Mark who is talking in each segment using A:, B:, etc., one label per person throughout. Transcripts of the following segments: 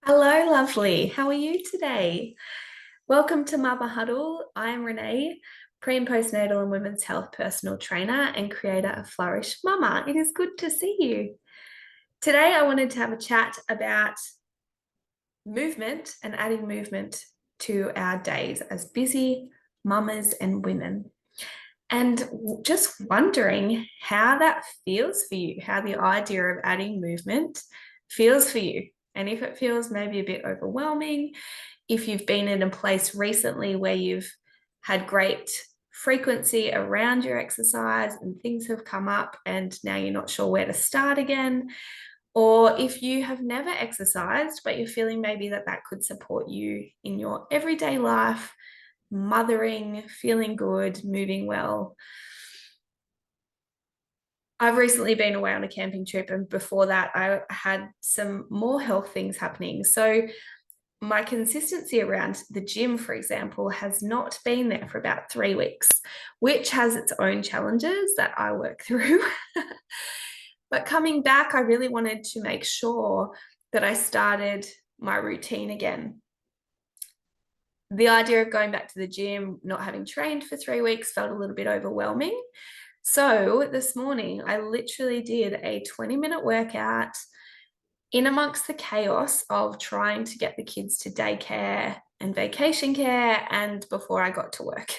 A: Hello, lovely. How are you today? Welcome to Mother Huddle. I'm Renee, pre and postnatal and women's health personal trainer and creator of Flourish Mama. It is good to see you. Today, I wanted to have a chat about movement and adding movement to our days as busy mamas and women. And just wondering how that feels for you, how the idea of adding movement feels for you. And if it feels maybe a bit overwhelming, if you've been in a place recently where you've had great frequency around your exercise and things have come up and now you're not sure where to start again, or if you have never exercised, but you're feeling maybe that could support you in your everyday life, mothering, feeling good, moving well. I've recently been away on a camping trip, and before that, I had some more health things happening. So, my consistency around the gym, for example, has not been there for about 3 weeks, which has its own challenges that I work through. But coming back, I really wanted to make sure that I started my routine again. The idea of going back to the gym, not having trained for 3 weeks, felt a little bit overwhelming. So this morning, I literally did a 20-minute workout in amongst the chaos of trying to get the kids to daycare and vacation care and before I got to work.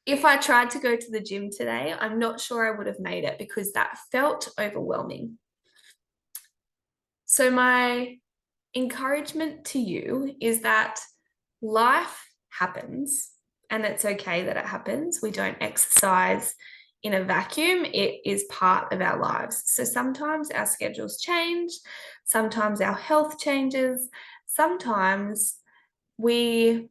A: If I tried to go to the gym today, I'm not sure I would have made it because that felt overwhelming. So, my encouragement to you is that life happens and it's okay that it happens. We don't exercise in a vacuum, it is part of our lives. So sometimes our schedules change, sometimes our health changes, sometimes we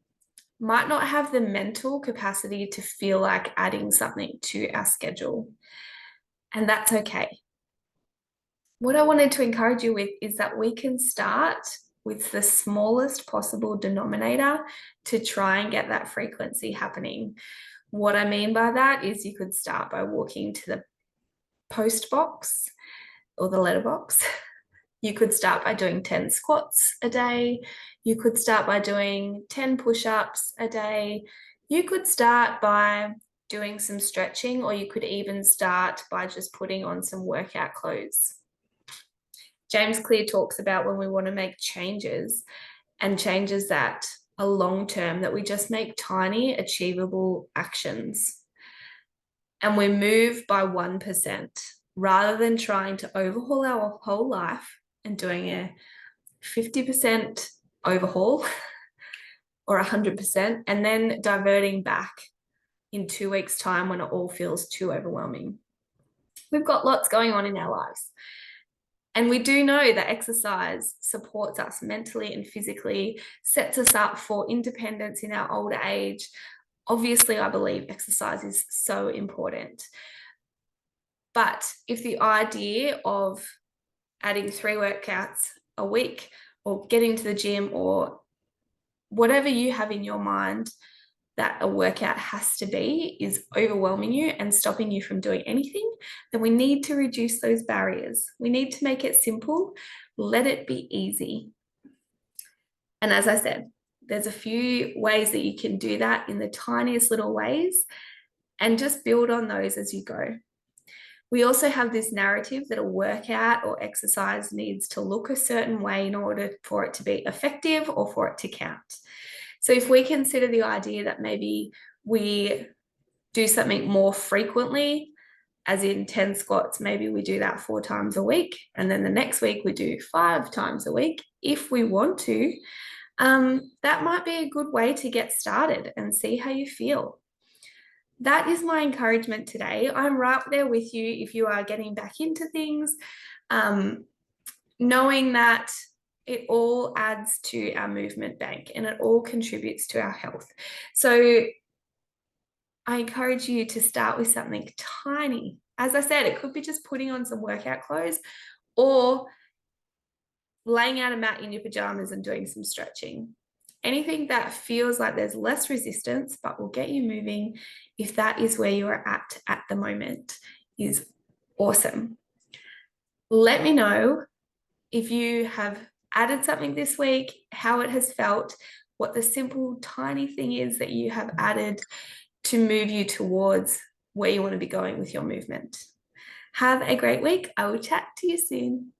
A: might not have the mental capacity to feel like adding something to our schedule, and that's okay. What I wanted to encourage you with is that we can start with the smallest possible denominator to try and get that frequency happening. What I mean by that is you could start by walking to the post box or the letterbox. You could start by doing 10 squats a day. You could start by doing 10 push-ups a day. You could start by doing some stretching, or you could even start by just putting on some workout clothes. James Clear talks about when we want to make changes and changes that are long term, that we just make tiny, achievable actions and we move by 1% rather than trying to overhaul our whole life and doing a 50% overhaul or 100% and then diverting back in 2 weeks' time when it all feels too overwhelming. We've got lots going on in our lives. And we do know that exercise supports us mentally and physically, sets us up for independence in our older age. Obviously, I believe exercise is so important. But if the idea of adding 3 workouts a week or getting to the gym or whatever you have in your mind that a workout has to be is overwhelming you and stopping you from doing anything, then we need to reduce those barriers. We need to make it simple, let it be easy. And as I said, there's a few ways that you can do that in the tiniest little ways and just build on those as you go. We also have this narrative that a workout or exercise needs to look a certain way in order for it to be effective or for it to count. So if we consider the idea that maybe we do something more frequently, as in 10 squats, maybe we do that 4 times a week, and then the next week we do 5 times a week, if we want to, that might be a good way to get started and see how you feel. That is my encouragement today. I'm right there with you if you are getting back into things, knowing that it all adds to our movement bank and it all contributes to our health. So I encourage you to start with something tiny. As I said, it could be just putting on some workout clothes or laying out a mat in your pajamas and doing some stretching. Anything that feels like there's less resistance but will get you moving, if that is where you are at the moment, is awesome. Let me know if you have added something this week, how it has felt, what the simple, tiny thing is that you have added to move you towards where you want to be going with your movement. Have a great week. I will chat to you soon.